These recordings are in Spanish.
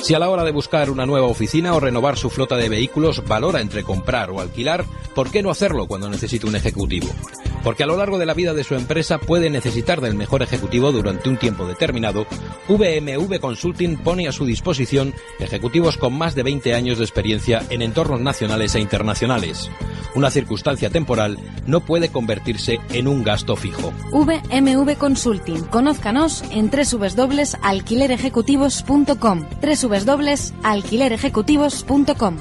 Si a la hora de buscar una nueva oficina o renovar su flota de vehículos valora entre comprar o alquilar, ¿por qué no hacerlo cuando necesita un ejecutivo? Porque a lo largo de la vida de su empresa puede necesitar del mejor ejecutivo durante un tiempo determinado. VMV Consulting pone a su disposición ejecutivos con más de 20 años de experiencia en entornos nacionales e internacionales. Una circunstancia temporal no puede convertirse en un gasto fijo. VMV Consulting. Conózcanos en www.alquilerejecutivos.com. www.alquilerejecutivos.com.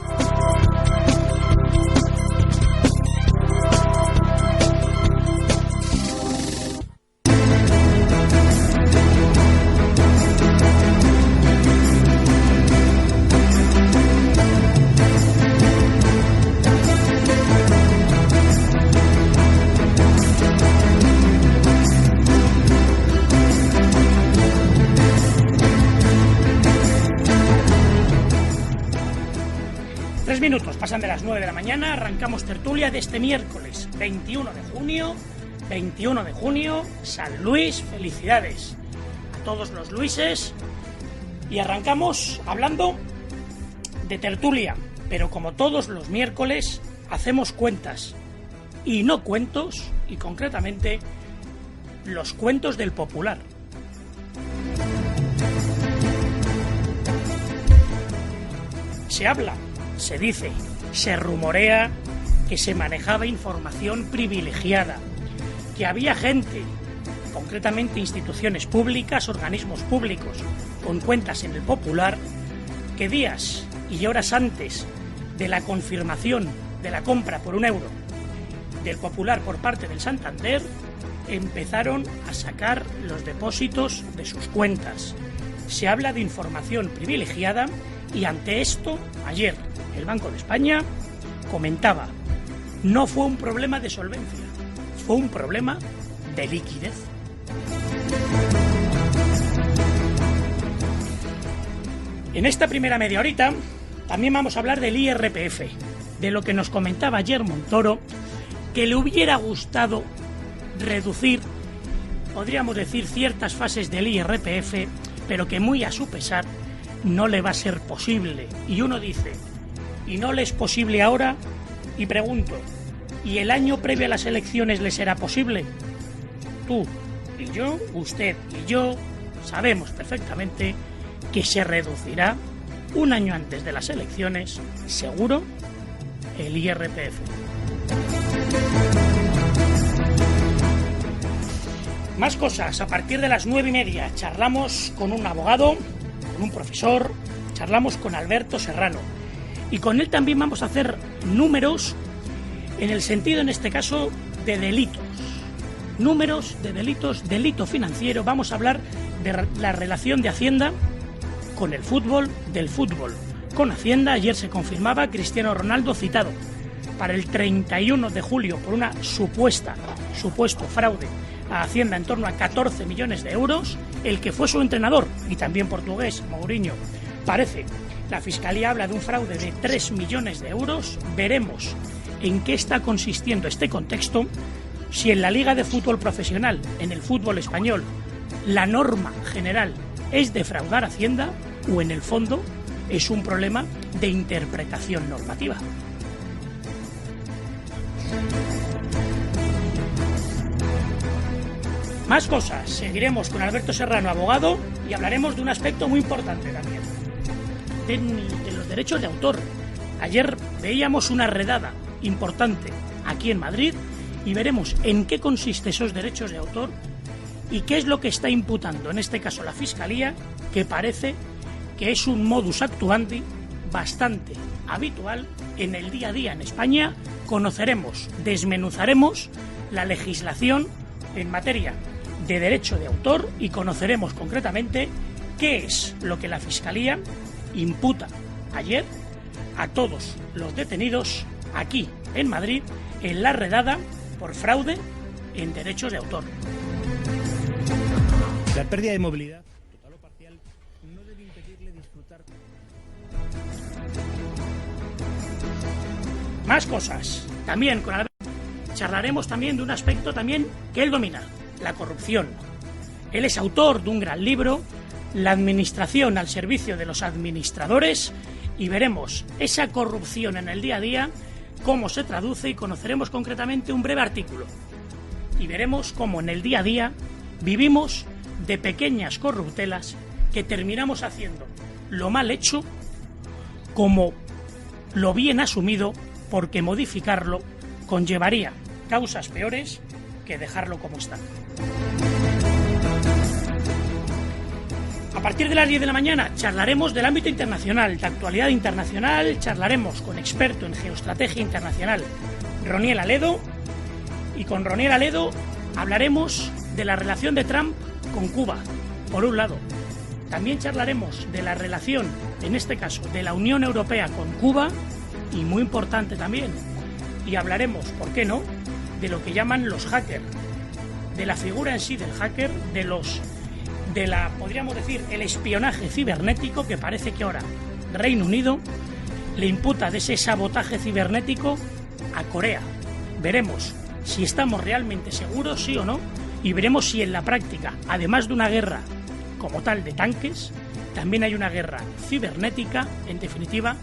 3 minutos pasan de las 9 de la mañana, arrancamos tertulia de este miércoles 21 de junio, San Luis, felicidades a todos los Luises, y arrancamos hablando de tertulia, pero como todos los miércoles hacemos cuentas y no cuentos, y concretamente los cuentos del popular. Se habla, se dice, se rumorea que se manejaba información privilegiada, que había gente, concretamente instituciones públicas, organismos públicos, con cuentas en el Popular, que días y horas antes de la confirmación de la compra por €1 del Popular por parte del Santander, empezaron a sacar los depósitos de sus cuentas. Se habla de información privilegiada y ante esto, ayer, el Banco de España comentaba: no fue un problema de solvencia, fue un problema de liquidez. En esta primera media horita también vamos a hablar del IRPF, de lo que nos comentaba ayer Montoro, que le hubiera gustado reducir, podríamos decir, ciertas fases del IRPF, pero que muy a su pesar no le va a ser posible. Y uno dice, ¿y no le es posible ahora? Y pregunto, ¿y el año previo a las elecciones le será posible? Tú y yo, usted y yo, sabemos perfectamente que se reducirá un año antes de las elecciones, seguro, el IRPF. Más cosas, a partir de las 9:30 charlamos con un abogado, con un profesor, charlamos con Alberto Serrano. Y con él también vamos a hacer números en el sentido, en este caso, de delitos. Números de delitos, delito financiero. Vamos a hablar de la relación de Hacienda con el fútbol, del fútbol con Hacienda. Ayer se confirmaba Cristiano Ronaldo citado para el 31 de julio por una supuesto fraude a Hacienda en torno a 14 millones de euros. El que fue su entrenador, y también portugués, Mourinho, parece. La Fiscalía habla de un fraude de 3 millones de euros. Veremos en qué está consistiendo este contexto, si en la Liga de Fútbol Profesional, en el fútbol español, la norma general es defraudar a Hacienda o en el fondo es un problema de interpretación normativa. Más cosas, seguiremos con Alberto Serrano, abogado, y hablaremos de un aspecto muy importante también, de los derechos de autor. Ayer veíamos una redada importante aquí en Madrid y veremos en qué consiste esos derechos de autor y qué es lo que está imputando, en este caso la Fiscalía, que parece que es un modus actuandi bastante habitual en el día a día en España. Conoceremos, desmenuzaremos la legislación en materia de derecho de autor y conoceremos concretamente qué es lo que la Fiscalía imputa ayer a todos los detenidos aquí en Madrid en la redada por fraude en derechos de autor. La pérdida de movilidad total o parcial no debe impedirle disfrutar. Más cosas. También con Alberto charlaremos también de un aspecto también que él domina, la corrupción. Él es autor de un gran libro la administración al servicio de los administradores y veremos esa corrupción en el día a día, cómo se traduce y conoceremos concretamente un breve artículo. Y veremos cómo en el día a día vivimos de pequeñas corruptelas que terminamos haciendo lo mal hecho como lo bien asumido, porque modificarlo conllevaría causas peores que dejarlo como está. A partir de las 10 de la mañana charlaremos del ámbito internacional, de actualidad internacional, charlaremos con experto en geoestrategia internacional, Roniel Aledo, y con Roniel Aledo hablaremos de la relación de Trump con Cuba, por un lado. También charlaremos de la relación, en este caso, de la Unión Europea con Cuba, y muy importante también, y hablaremos, ¿por qué no?, de lo que llaman los hackers, de la figura en sí del hacker, podríamos decir, el espionaje cibernético, que parece que ahora Reino Unido le imputa de ese sabotaje cibernético a Corea. Veremos si estamos realmente seguros, sí o no, y veremos si en la práctica, además de una guerra como tal de tanques, también hay una guerra cibernética, en definitiva,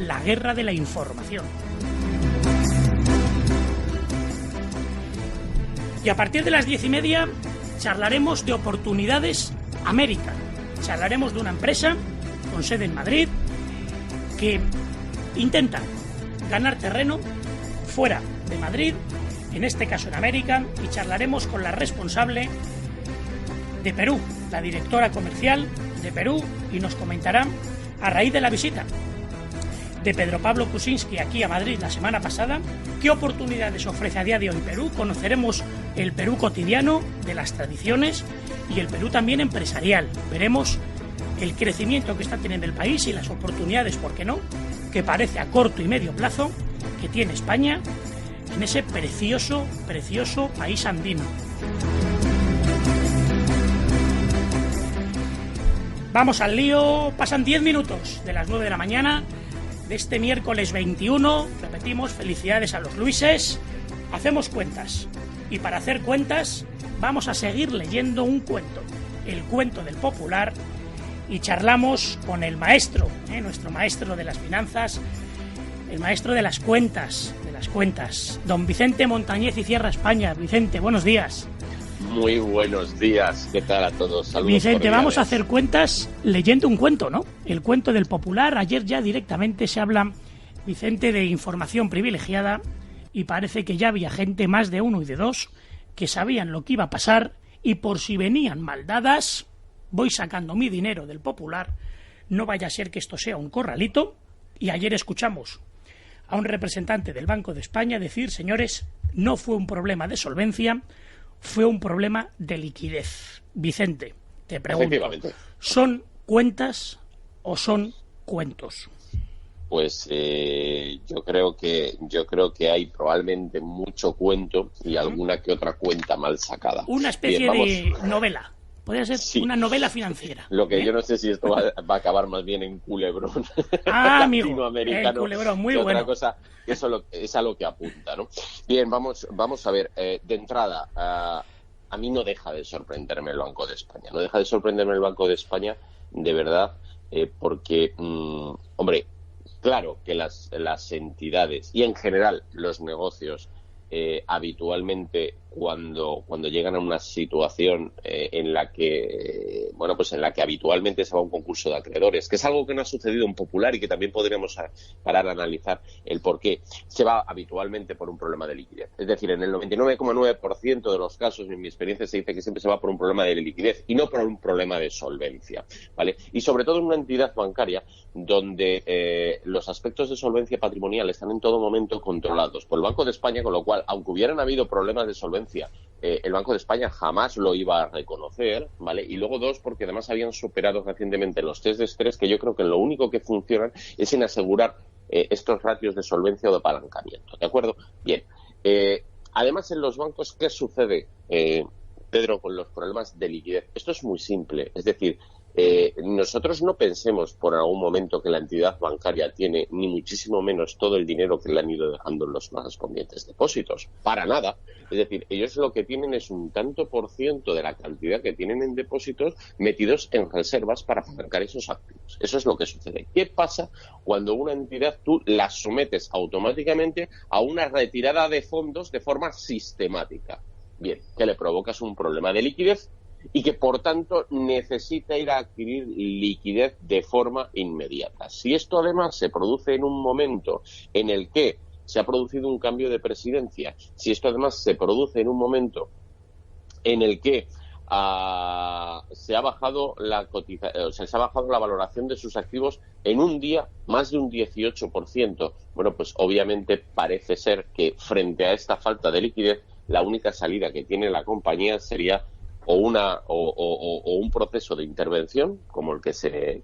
la guerra de la información. Y a partir de las 10:30 charlaremos de Oportunidades América. Charlaremos de una empresa con sede en Madrid que intenta ganar terreno fuera de Madrid, en este caso en América, y charlaremos con la responsable de Perú, la directora comercial de Perú, y nos comentará, a raíz de la visita de Pedro Pablo Kuczynski aquí a Madrid la semana pasada, qué oportunidades ofrece a día de hoy Perú. Conoceremos el Perú cotidiano, de las tradiciones, y el Perú también empresarial. Veremos el crecimiento que está teniendo el país y las oportunidades, ¿por qué no?, que parece a corto y medio plazo que tiene España en ese precioso, precioso país andino. Vamos al lío. Pasan 10 minutos de las 9 de la mañana de este miércoles 21. Repetimos, felicidades a los Luises. Hacemos cuentas. Y para hacer cuentas vamos a seguir leyendo un cuento, el cuento del Popular, y charlamos con el maestro, nuestro maestro de las finanzas, el maestro de las cuentas, don Vicente Montañez y Cierra España. Vicente, buenos días. Muy buenos días, ¿qué tal a todos? Saludos. Vicente, cordiales. vamos a hacer cuentas leyendo un cuento, ¿no? El cuento del Popular. Ayer ya directamente se habla, Vicente, de información privilegiada, y parece que ya había gente, más de uno y de dos, que sabían lo que iba a pasar, y por si venían mal dadas, voy sacando mi dinero del Popular, no vaya a ser que esto sea un corralito. Y ayer escuchamos a un representante del Banco de España decir, señores, no fue un problema de solvencia, fue un problema de liquidez. Vicente, te pregunto, ¿son cuentas o son cuentos? Pues yo creo que hay probablemente mucho cuento y alguna que otra cuenta mal sacada. Una especie de novela. Podría ser, sí, una novela financiera. Lo que yo no sé si esto va a acabar más bien en culebrón amigo, latinoamericano, culebrón, muy que bueno. Otra cosa, que eso es a lo que apunta, ¿no? Bien, vamos a ver. De entrada, a mí no deja de sorprenderme el Banco de España. No deja de sorprenderme el Banco de España, de verdad, porque, hombre, claro que las entidades y en general los negocios habitualmente cuando llegan a una situación en la que habitualmente se va a un concurso de acreedores, que es algo que no ha sucedido en Popular y que también podríamos parar a analizar el por qué, se va habitualmente por un problema de liquidez. Es decir, en el 99,9% de los casos, en mi experiencia, se dice que siempre se va por un problema de liquidez y no por un problema de solvencia, ¿vale? Y sobre todo en una entidad bancaria donde los aspectos de solvencia patrimonial están en todo momento controlados por el Banco de España, con lo cual, aunque hubieran habido problemas de solvencia, el Banco de España jamás lo iba a reconocer, ¿vale? Y luego dos, porque además habían superado recientemente los test de estrés, que yo creo que lo único que funcionan es en asegurar estos ratios de solvencia o de apalancamiento, ¿de acuerdo? Bien. Además, en los bancos, ¿qué sucede, Pedro, con los problemas de liquidez? Esto es muy simple. Es decir, nosotros no pensemos por algún momento que la entidad bancaria tiene ni muchísimo menos todo el dinero que le han ido dejando en los correspondientes depósitos. Para nada. Es decir, ellos lo que tienen es un tanto por ciento de la cantidad que tienen en depósitos metidos en reservas para apalancar esos activos. Eso es lo que sucede. ¿Qué pasa cuando una entidad tú la sometes automáticamente a una retirada de fondos de forma sistemática? Bien, que le provocas un problema de liquidez y que, por tanto, necesita ir a adquirir liquidez de forma inmediata. Si esto, además, se produce en un momento en el que se ha producido un cambio de presidencia, si esto, además, se produce en un momento en el que se ha bajado se ha bajado la valoración de sus activos en un día más de un 18%, bueno, pues obviamente parece ser que, frente a esta falta de liquidez, la única salida que tiene la compañía sería o un proceso de intervención como el que se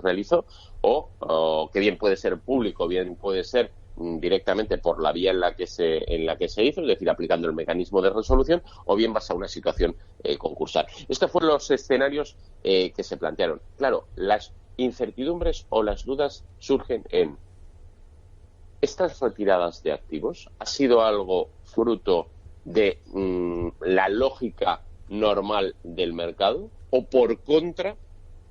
realizó, o que bien puede ser público, bien puede ser directamente por la vía en la que se hizo, es decir, aplicando el mecanismo de resolución, o bien vas a una situación concursal. Estos fueron los escenarios que se plantearon. Claro, las incertidumbres o las dudas surgen en: ¿estas retiradas de activos ha sido algo fruto de la lógica normal del mercado, o por contra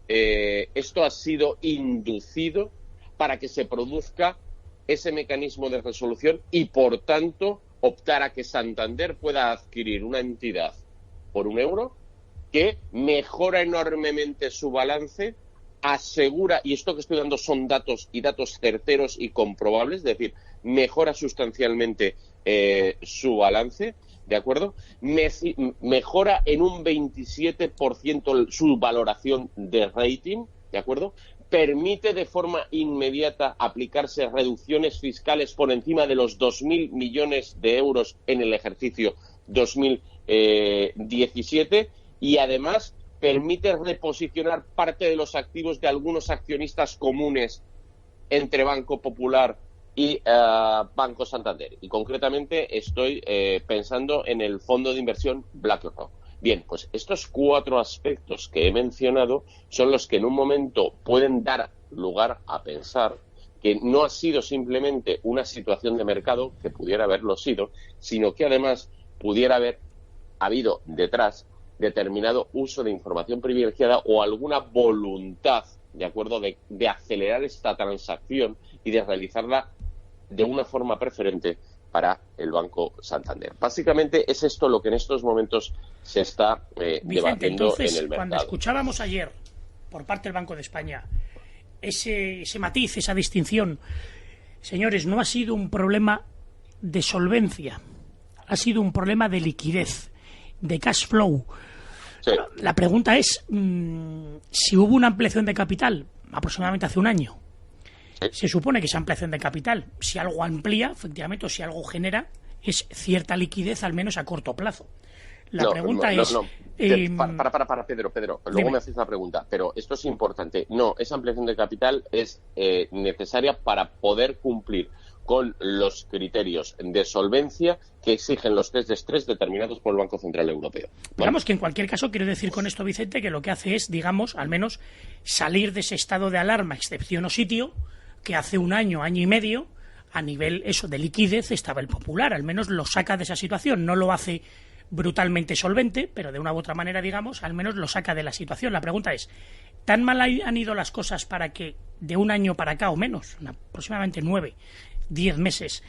esto ha sido inducido para que se produzca ese mecanismo de resolución y, por tanto, optar a que Santander pueda adquirir una entidad por €1 que mejora enormemente su balance, asegura, y esto que estoy dando son datos certeros y comprobables, es decir, mejora sustancialmente su balance, ¿de acuerdo? Mejora en un 27% su valoración de rating, ¿de acuerdo? Permite de forma inmediata aplicarse reducciones fiscales por encima de los 2.000 millones de euros en el ejercicio 2017, y además permite reposicionar parte de los activos de algunos accionistas comunes entre Banco Popular y Banco Santander. Y concretamente estoy pensando en el fondo de inversión BlackRock. Bien, pues estos 4 aspectos que he mencionado son los que en un momento pueden dar lugar a pensar que no ha sido simplemente una situación de mercado, que pudiera haberlo sido, sino que además pudiera haber habido detrás determinado uso de información privilegiada o alguna voluntad, ¿de acuerdo?, de acelerar esta transacción y de realizarla de una forma preferente para el Banco Santander. Básicamente es esto lo que en estos momentos se está debatiendo entonces, en el mercado. Cuando escuchábamos ayer por parte del Banco de España ese matiz, esa distinción, señores, no ha sido un problema de solvencia, ha sido un problema de liquidez, de cash flow. Sí. La pregunta es si hubo una ampliación de capital aproximadamente hace un año. Se supone que esa ampliación de capital, si algo amplía, efectivamente, o si algo genera, es cierta liquidez, al menos a corto plazo. La pregunta es... Para, Pedro. Luego me haces la pregunta, pero esto es importante. No, esa ampliación de capital es necesaria para poder cumplir con los criterios de solvencia que exigen los test de estrés determinados por el Banco Central Europeo. ¿Vale? Digamos que en cualquier caso, quiero decir con esto, Vicente, que lo que hace es, digamos, al menos salir de ese estado de alarma, excepción o sitio, que hace un año, año y medio, a nivel de liquidez estaba el Popular, al menos lo saca de esa situación, no lo hace brutalmente solvente, pero de una u otra manera, digamos, al menos lo saca de la situación. La pregunta es, ¿tan mal han ido las cosas para que de un año para acá o menos, aproximadamente 9, 10 meses,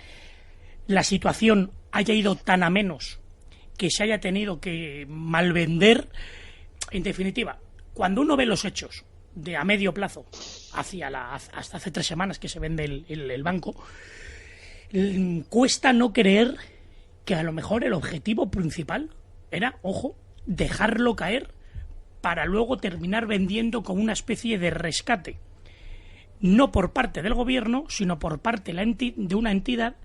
la situación haya ido tan a menos que se haya tenido que malvender? En definitiva, cuando uno ve los hechos de a medio plazo, hasta hace 3 semanas que se vende el banco, cuesta no creer que a lo mejor el objetivo principal era, ojo, dejarlo caer para luego terminar vendiendo como una especie de rescate, no por parte del gobierno, sino por parte de una entidad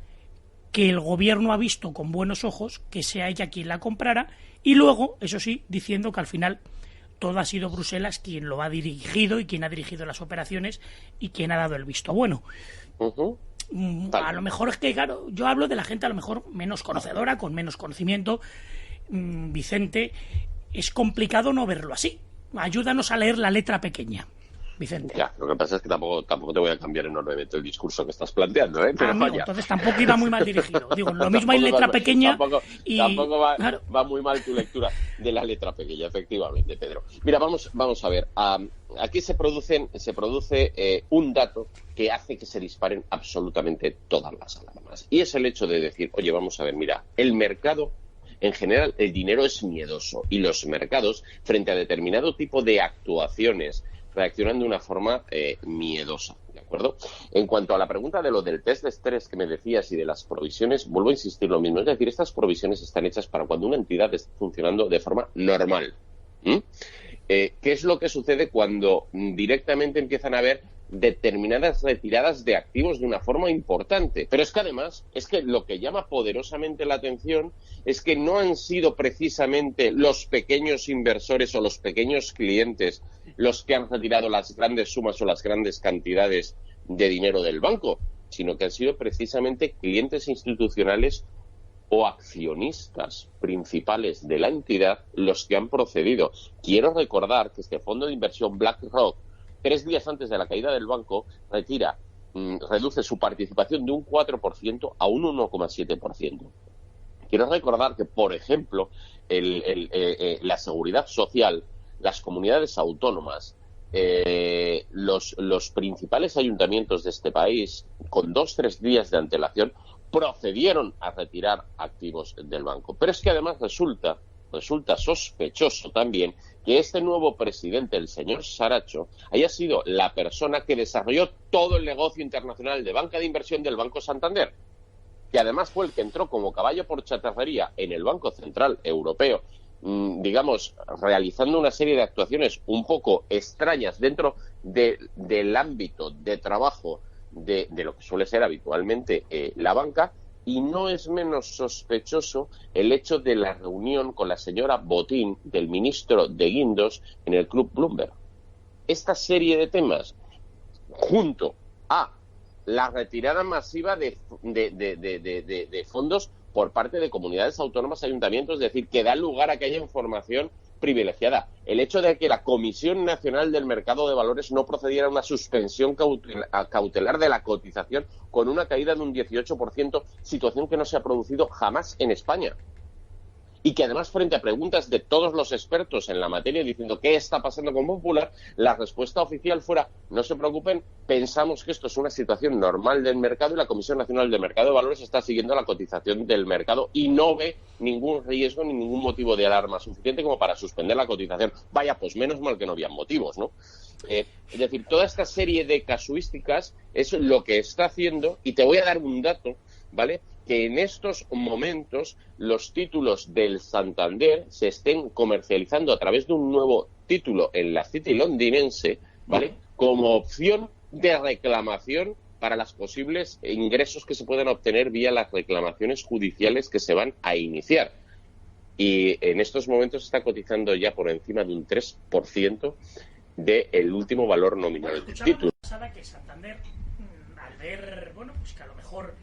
que el gobierno ha visto con buenos ojos, que sea ella quien la comprara, y luego, eso sí, diciendo que al final todo ha sido Bruselas quien lo ha dirigido y quien ha dirigido las operaciones y quien ha dado el visto bueno. A lo mejor es que, claro, yo hablo de la gente a lo mejor menos conocedora, con menos conocimiento. Vicente, es complicado no verlo así. ayúdanos a leer la letra pequeña, Vicente. Ya, lo que pasa es que tampoco te voy a cambiar enormemente el discurso que estás planteando, ¿eh? Pero amigo, vaya. entonces tampoco iba muy mal dirigido. Digo, lo mismo hay letra pequeña tampoco claro. va muy mal tu lectura de la letra pequeña, efectivamente, Pedro. Mira, vamos a ver. Aquí se produce un dato que hace que se disparen absolutamente todas las alarmas. Y es el hecho de decir, oye, vamos a ver, mira, el mercado, en general, el dinero es miedoso. Y los mercados, frente a determinado tipo de actuaciones, reaccionan de una forma miedosa, ¿de acuerdo? En cuanto a la pregunta de lo del test de estrés que me decías y de las provisiones, vuelvo a insistir lo mismo. Es decir, estas provisiones están hechas para cuando una entidad está funcionando de forma normal. ¿Qué es lo que sucede cuando directamente empiezan a haber determinadas retiradas de activos de una forma importante? Pero es que además, es que lo que llama poderosamente la atención es que no han sido precisamente los pequeños inversores o los pequeños clientes los que han retirado las grandes sumas o las grandes cantidades de dinero del banco, sino que han sido precisamente clientes institucionales o accionistas principales de la entidad los que han procedido. Quiero recordar que este fondo de inversión BlackRock, 3 días antes de la caída del banco, reduce su participación de un 4% a un 1,7%. Quiero recordar que, por ejemplo, la seguridad social, las comunidades autónomas, los principales ayuntamientos de este país, con 2-3 días de antelación, procedieron a retirar activos del banco. Pero es que además resulta sospechoso también que este nuevo presidente, el señor Saracho, haya sido la persona que desarrolló todo el negocio internacional de banca de inversión del Banco Santander, que además fue el que entró como caballo por chatarrería en el Banco Central Europeo, digamos, realizando una serie de actuaciones un poco extrañas dentro del ámbito de trabajo de lo que suele ser habitualmente la banca. Y no es menos sospechoso el hecho de la reunión con la señora Botín, del ministro de Guindos, en el Club Bloomberg. Esta serie de temas, junto a la retirada masiva de fondos por parte de comunidades autónomas, ayuntamientos, es decir, que da lugar a que haya información privilegiada. El hecho de que la Comisión Nacional del Mercado de Valores no procediera a una suspensión cautelar de la cotización con una caída de un 18%, situación que no se ha producido jamás en España. Y que además, frente a preguntas de todos los expertos en la materia diciendo qué está pasando con Popular, la respuesta oficial fuera: no se preocupen, pensamos que esto es una situación normal del mercado y la Comisión Nacional del Mercado de Valores está siguiendo la cotización del mercado y no ve ningún riesgo ni ningún motivo de alarma suficiente como para suspender la cotización. Vaya, pues menos mal que no habían motivos, ¿no? Es decir, toda esta serie de casuísticas es lo que está haciendo, y te voy a dar un dato, ¿vale?, que en estos momentos los títulos del Santander se estén comercializando a través de un nuevo título en la City londinense, ¿vale?, como opción de reclamación para los posibles ingresos que se puedan obtener vía las reclamaciones judiciales que se van a iniciar. Y en estos momentos está cotizando ya por encima de un 3% del último valor nominal del título. Que Santander, al ver, bueno, pues que a lo mejor,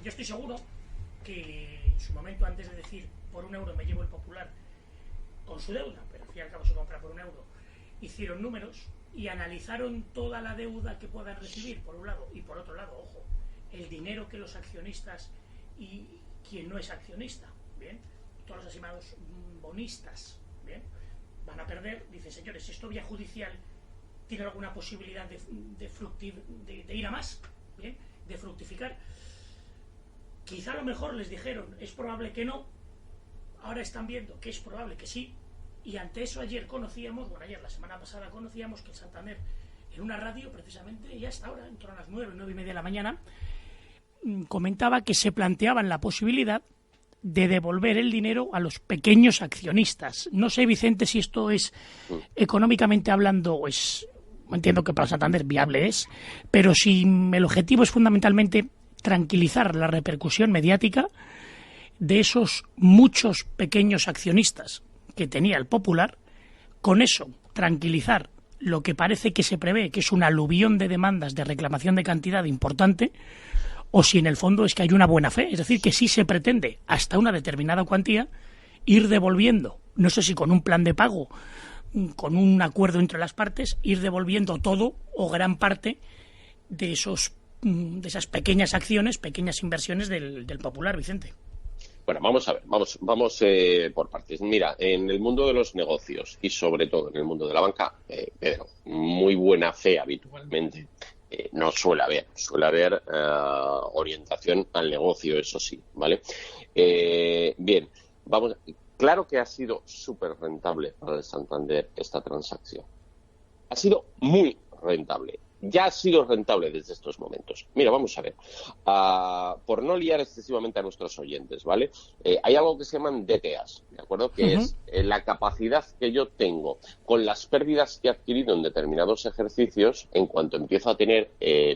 yo estoy seguro que en su momento, antes de decir por €1 me llevo el Popular con su deuda, pero al fin y al cabo se compra por €1, hicieron números y analizaron toda la deuda que puedan recibir, por un lado, y por otro lado, ojo, el dinero que los accionistas y quien no es accionista, bien, todos los llamados bonistas, bien, van a perder. Dice, señores, esto vía judicial tiene alguna posibilidad de ir a más, bien, de fructificar. Quizá a lo mejor les dijeron, es probable que no, ahora están viendo que es probable que sí, y ante eso la semana pasada conocíamos que el Santander, en una radio precisamente, y hasta ahora, en torno a las 9:30 de la mañana, comentaba que se planteaban la posibilidad de devolver el dinero a los pequeños accionistas. No sé, Vicente, si esto es, económicamente hablando, entiendo que para Santander viable es, pero si el objetivo es fundamentalmente tranquilizar la repercusión mediática de esos muchos pequeños accionistas que tenía el Popular, con eso tranquilizar lo que parece que se prevé, que es un aluvión de demandas de reclamación de cantidad importante, o si en el fondo es que hay una buena fe, es decir, que sí se pretende hasta una determinada cuantía ir devolviendo, no sé si con un plan de pago con un acuerdo entre las partes, ir devolviendo todo o gran parte de esas pequeñas acciones, pequeñas inversiones del Popular, Vicente. Bueno, vamos a ver, vamos por partes. Mira, en el mundo de los negocios y sobre todo en el mundo de la banca, Pedro, muy buena fe habitualmente no suele haber orientación al negocio, eso sí, ¿vale? Bien, claro que ha sido súper rentable para el Santander esta transacción. Ha sido muy rentable. Ya ha sido rentable desde estos momentos. Mira, vamos a ver. Por no liar excesivamente a nuestros oyentes, ¿vale? Hay algo que se llaman DTAs, ¿de acuerdo? Que es la capacidad que yo tengo con las pérdidas que he adquirido en determinados ejercicios, en cuanto empiezo a tener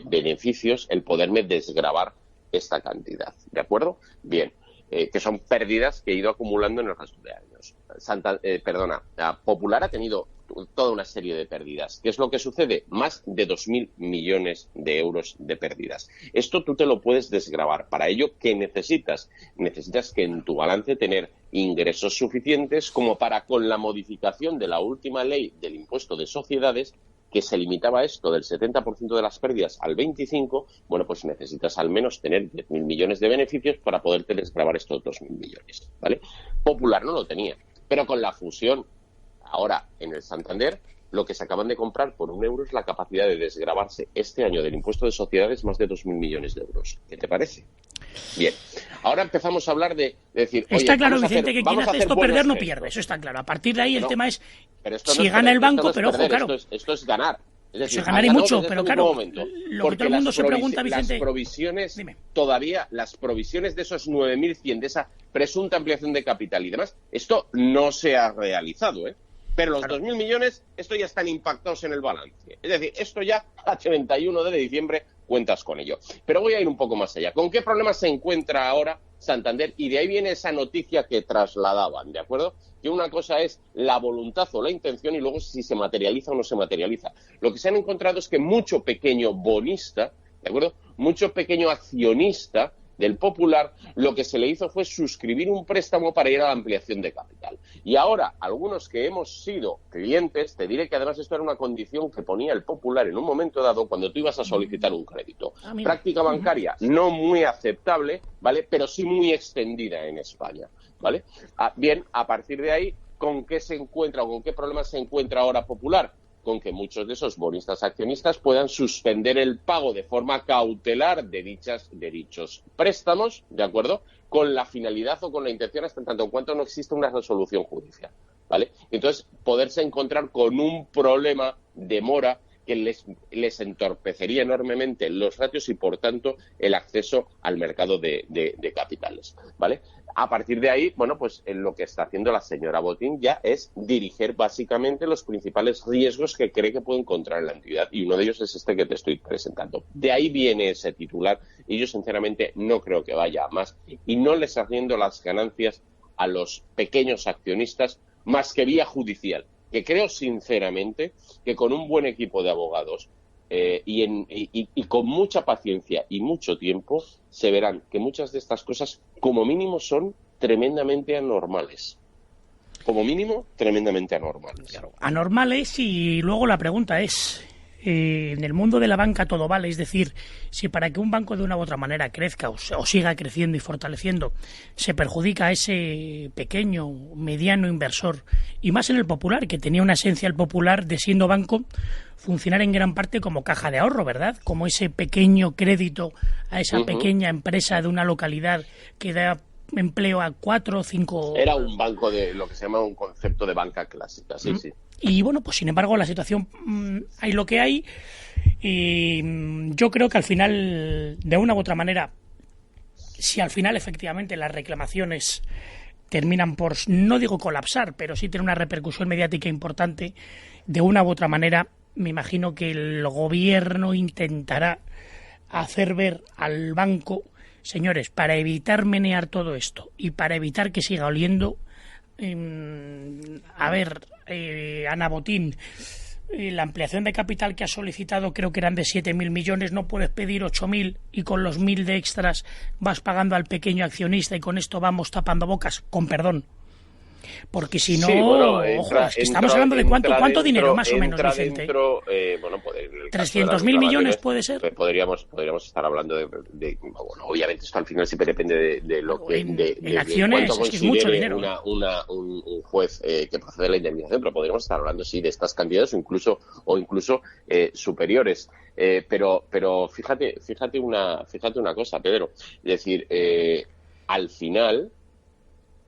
beneficios, el poderme desgravar esta cantidad, ¿de acuerdo? Bien. Que son pérdidas que he ido acumulando en el resto de años. Popular ha tenido toda una serie de pérdidas. ¿Qué es lo que sucede? Más de 2.000 millones de euros de pérdidas. Esto tú te lo puedes desgravar. Para ello, ¿qué necesitas? Necesitas que en tu balance tener ingresos suficientes como para, con la modificación de la última ley del impuesto de sociedades, que se limitaba esto del 70% de las pérdidas al 25%, bueno, pues necesitas al menos tener 10.000 millones de beneficios para poderte desgravar estos 2.000 millones, ¿vale? Popular no lo tenía, pero con la fusión ahora en el Santander, lo que se acaban de comprar por 1 euro es la capacidad de desgravarse este año del impuesto de sociedades más de 2.000 millones de euros. ¿Qué te parece? Bien, ahora empezamos a hablar de decir... Está claro, Vicente, que quien hace esto perder no pierde, eso está claro. A partir de ahí el tema es si gana el banco, pero ojo, claro. Esto es ganar. Es decir, se ganar y mucho, pero claro, lo que todo el mundo se pregunta, Vicente... Las provisiones, todavía, las provisiones de esos 9.100, de esa presunta ampliación de capital y demás, esto no se ha realizado, ¿eh? Pero los 2.000 millones, esto ya están impactados en el balance. Es decir, esto ya a 31 de diciembre cuentas con ello. Pero voy a ir un poco más allá. ¿Con qué problemas se encuentra ahora Santander? Y de ahí viene esa noticia que trasladaban, ¿de acuerdo? Que una cosa es la voluntad o la intención y luego si se materializa o no se materializa. Lo que se han encontrado es que mucho pequeño bonista, ¿de acuerdo? Mucho pequeño accionista del Popular, lo que se le hizo fue suscribir un préstamo para ir a la ampliación de capital. Y ahora, algunos que hemos sido clientes, te diré que además esto era una condición que ponía el Popular en un momento dado cuando tú ibas a solicitar un crédito. Práctica bancaria no muy aceptable, ¿vale? Pero sí muy extendida en España, ¿vale? Bien, a partir de ahí, ¿con qué se encuentra o con qué problemas se encuentra ahora Popular? Con que muchos de esos bonistas accionistas puedan suspender el pago de forma cautelar de dichos préstamos, ¿de acuerdo? Con la finalidad o con la intención, hasta en tanto en cuanto no exista una resolución judicial, ¿vale? Entonces, poderse encontrar con un problema de mora que les entorpecería enormemente los ratios y, por tanto, el acceso al mercado de capitales, ¿vale? A partir de ahí, bueno, pues lo que está haciendo la señora Botín ya es dirigir básicamente los principales riesgos que cree que puede encontrar en la entidad, y uno de ellos es este que te estoy presentando. De ahí viene ese titular y yo sinceramente no creo que vaya a más y no les haciendo las ganancias a los pequeños accionistas más que vía judicial, que creo sinceramente que con un buen equipo de abogados y con mucha paciencia y mucho tiempo se verán que muchas de estas cosas como mínimo son tremendamente anormales. Como mínimo, tremendamente anormales. Claro, anormales, y luego la pregunta es, en el mundo de la banca todo vale, es decir, si para que un banco de una u otra manera crezca o siga creciendo y fortaleciendo se perjudica a ese pequeño, mediano inversor, y más en el Popular, que tenía una esencia el Popular de, siendo banco, funcionar en gran parte como caja de ahorro, ¿verdad? Como ese pequeño crédito a esa pequeña empresa de una localidad que da empleo a 4 o 5... Era un banco de lo que se llama un concepto de banca clásica, sí, sí. Y bueno, pues sin embargo la situación hay lo que hay, y yo creo que al final, de una u otra manera, si al final efectivamente las reclamaciones terminan por, no digo colapsar, pero sí tener una repercusión mediática importante, de una u otra manera me imagino que el gobierno intentará hacer ver al banco, señores, para evitar menear todo esto y para evitar que siga oliendo, Ana Botín, la ampliación de capital que ha solicitado creo que eran de 7.000 millones, no puedes pedir 8.000 y con los 1.000 de extras vas pagando al pequeño accionista y con esto vamos tapando bocas, con perdón. Porque si no, Sí, bueno, ojo, es que estamos hablando de cuánto dinero más o menos, Vicente. Bueno, pues en el caso de las 300.000 millones reclamaciones, puede ser. Podríamos estar hablando bueno, obviamente esto al final siempre depende de lo que en acciones cuánto es que es mucho considere dinero. un juez que procede de la indemnización, pero podríamos estar hablando sí de estas cantidades o incluso superiores. Pero fíjate una cosa, Pedro, es decir, al final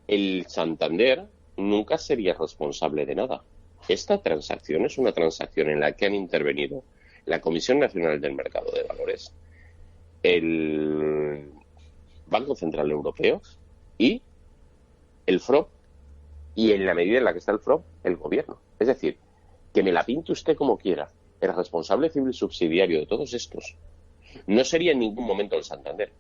el Santander nunca sería responsable de nada. Esta transacción es una transacción en la que han intervenido la Comisión Nacional del Mercado de Valores, el Banco Central Europeo y el FROB, y en la medida en la que está el FROB, el gobierno. Es decir, que me la pinte usted como quiera, el responsable civil subsidiario de todos estos no sería en ningún momento el Santander,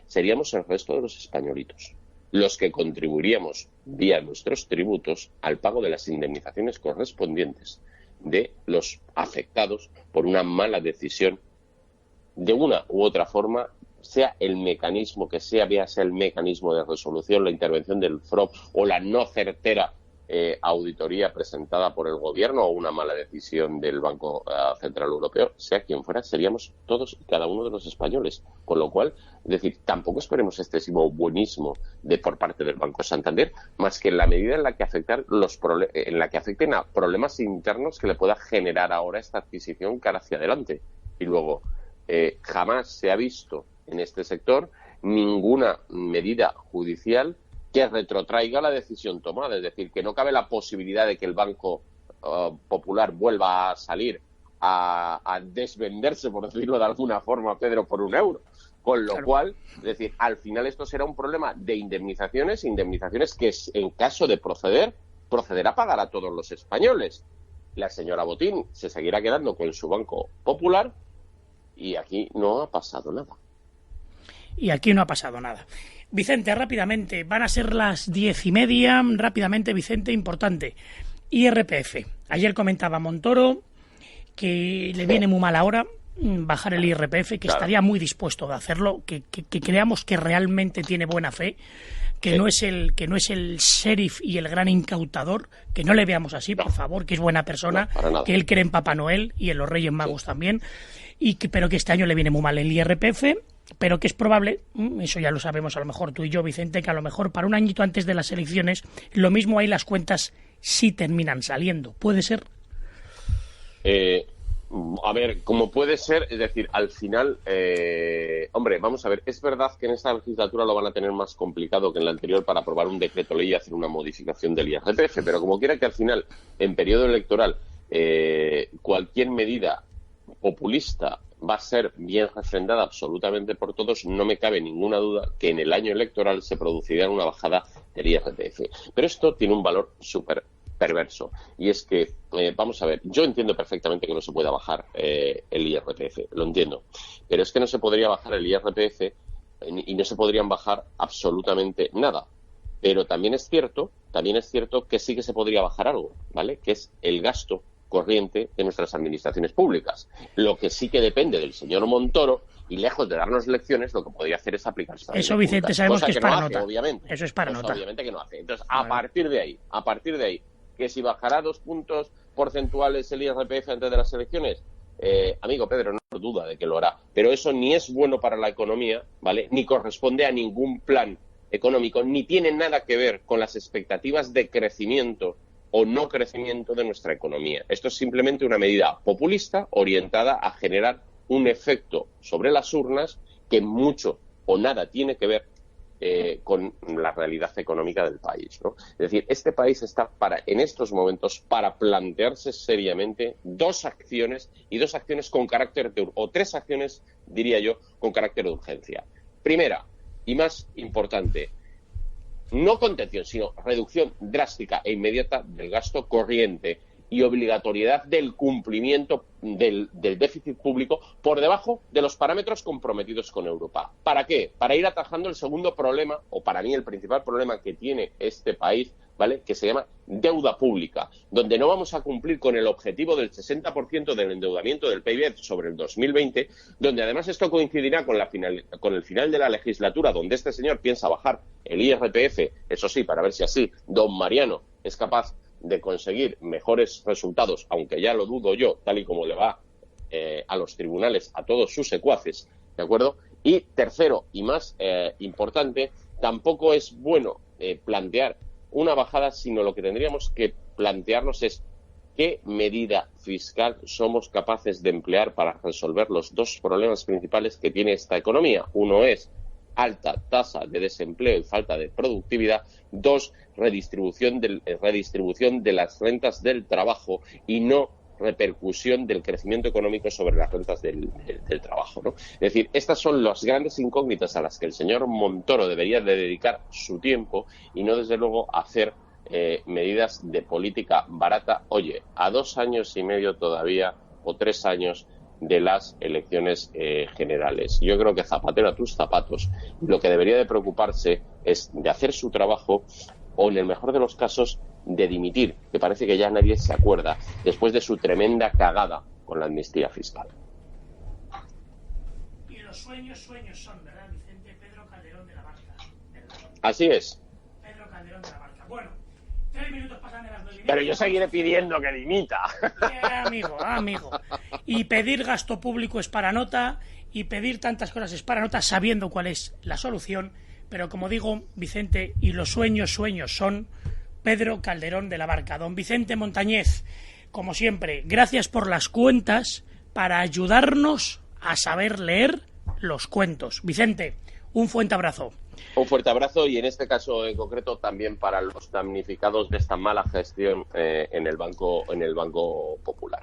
seríamos el resto de los españolitos, los que contribuiríamos vía nuestros tributos al pago de las indemnizaciones correspondientes de los afectados por una mala decisión de una u otra forma, sea el mecanismo que sea, sea el mecanismo de resolución, la intervención del FROB o la no certera auditoría presentada por el gobierno o una mala decisión del Banco Central Europeo, sea quien fuera, seríamos todos y cada uno de los españoles. Con lo cual, es decir, tampoco esperemos excesivo buenismo por parte del Banco Santander, más que en la medida en la que afecten a problemas internos que le pueda generar ahora esta adquisición cara hacia adelante. Y luego, jamás se ha visto en este sector ninguna medida judicial que retrotraiga la decisión tomada, es decir, que no cabe la posibilidad de que el Banco Popular vuelva a salir a desvenderse, por decirlo de alguna forma, Pedro, por €1. Con lo cual, es decir, al final esto será un problema de indemnizaciones que en caso de procederá a pagar a todos los españoles. La señora Botín se seguirá quedando con su Banco Popular y aquí no ha pasado nada. Y aquí no ha pasado nada. Vicente, rápidamente, van a ser las 10:30. Rápidamente, Vicente, importante. IRPF. Ayer comentaba Montoro que le viene muy mal ahora bajar el IRPF, que estaría muy dispuesto a hacerlo, que creamos que realmente tiene buena fe, que sí. no es el sheriff y el gran incautador, que no le veamos así, por favor, que es buena persona, que él cree en Papá Noel y en los Reyes Magos también, pero que este año le viene muy mal el IRPF, pero que es probable, eso ya lo sabemos a lo mejor tú y yo, Vicente, que a lo mejor para un añito antes de las elecciones, lo mismo ahí las cuentas sí terminan saliendo. ¿Puede ser? A ver, como puede ser, es decir, al final, hombre, vamos a ver, es verdad que en esta legislatura lo van a tener más complicado que en la anterior para aprobar un decreto ley y hacer una modificación del IRPF, pero como quiera que al final, en periodo electoral, cualquier medida populista va a ser bien refrendada absolutamente por todos, no me cabe ninguna duda que en el año electoral se produciría una bajada del IRPF. Pero esto tiene un valor súper perverso, y es que, vamos a ver, yo entiendo perfectamente que no se pueda bajar el IRPF, lo entiendo, pero es que no se podría bajar el IRPF y no se podrían bajar absolutamente nada. Pero también es cierto que sí que se podría bajar algo, ¿vale? Que es el gasto corriente de nuestras administraciones públicas. Lo que sí que depende del señor Montoro, y lejos de darnos lecciones, lo que podría hacer es aplicar esta eso, Vicente, sabemos que es para nota. Obviamente. Eso es para nota. Obviamente que no hace. Entonces, a partir de ahí, que si bajará 2 puntos porcentuales el IRPF antes de las elecciones, amigo Pedro, no hay duda de que lo hará. Pero eso ni es bueno para la economía, ¿vale? Ni corresponde a ningún plan económico, ni tiene nada que ver con las expectativas de crecimiento o no crecimiento de nuestra economía. Esto es simplemente una medida populista orientada a generar un efecto sobre las urnas que mucho o nada tiene que ver con la realidad económica del país, ¿no? Es decir, este país está en estos momentos para plantearse seriamente dos acciones con carácter o 3 acciones, diría yo, con carácter de urgencia. Primera, y más importante, no contención, sino reducción drástica e inmediata del gasto corriente y obligatoriedad del cumplimiento del déficit público por debajo de los parámetros comprometidos con Europa. ¿Para qué? Para ir atajando el segundo problema, o para mí el principal problema que tiene este país, ¿vale? Que se llama deuda pública, donde no vamos a cumplir con el objetivo del 60% del endeudamiento del PIB sobre el 2020, donde además esto coincidirá con el final de la legislatura, donde este señor piensa bajar el IRPF, eso sí, para ver si así don Mariano es capaz de conseguir mejores resultados, aunque ya lo dudo yo, tal y como le va a los tribunales, a todos sus secuaces, ¿de acuerdo? Y tercero, y más importante, tampoco es bueno plantear una bajada, sino lo que tendríamos que plantearnos es qué medida fiscal somos capaces de emplear para resolver los dos problemas principales que tiene esta economía. Uno es alta tasa de desempleo y falta de productividad. Dos, redistribución de las rentas del trabajo y no repercusión del crecimiento económico sobre las rentas del trabajo, ¿no? Es decir, estas son las grandes incógnitas a las que el señor Montoro debería de dedicar su tiempo y no, desde luego, hacer medidas de política barata. Oye, a 2 años y medio todavía, o 3 años de las elecciones generales. Yo creo que zapatero a tus zapatos. Lo que debería de preocuparse es de hacer su trabajo o, en el mejor de los casos, de dimitir, que parece que ya nadie se acuerda, después de su tremenda cagada con la amnistía fiscal. Y los sueños son, ¿verdad, Vicente? Pedro Calderón de la Barca, ¿verdad? Así es. Pedro Calderón de la Barca. Bueno, 3 minutos pasan de las 9:30. Pero yo seguiré pidiendo que dimita. Amigo. Y pedir gasto público es para nota, y pedir tantas cosas es para nota, sabiendo cuál es la solución. Pero como digo, Vicente, y los sueños son Pedro Calderón de la Barca. Don Vicente Montañez, como siempre, gracias por las cuentas para ayudarnos a saber leer los cuentos. Vicente, un fuerte abrazo. Un fuerte abrazo, y en este caso en concreto también para los damnificados de esta mala gestión en el Banco Popular.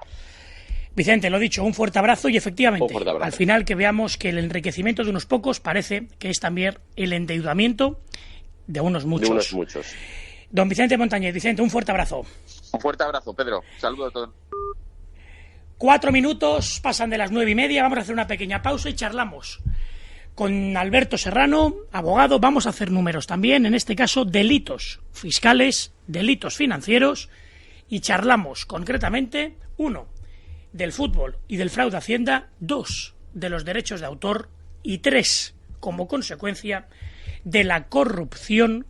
Vicente, lo dicho, un fuerte abrazo, y efectivamente, al final que veamos que el enriquecimiento de unos pocos parece que es también el endeudamiento de unos muchos. Don Vicente Montañez, Vicente, un fuerte abrazo. Un fuerte abrazo, Pedro. Saludos a todos. 4 minutos, pasan de las 9:30, vamos a hacer una pequeña pausa y charlamos con Alberto Serrano, abogado. Vamos a hacer números también, en este caso delitos fiscales, delitos financieros, y charlamos concretamente, 1, del fútbol y del fraude a Hacienda, 2, de los derechos de autor, y 3, como consecuencia de la corrupción,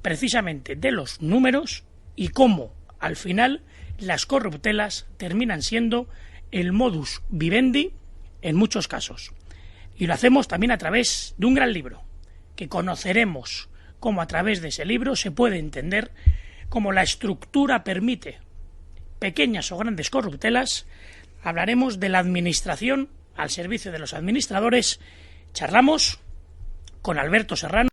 precisamente de los números, y cómo al final las corruptelas terminan siendo el modus vivendi en muchos casos. Y lo hacemos también a través de un gran libro, que conoceremos cómo a través de ese libro se puede entender cómo la estructura permite pequeñas o grandes corruptelas. Hablaremos de la administración al servicio de los administradores. Charlamos con Alberto Serrano.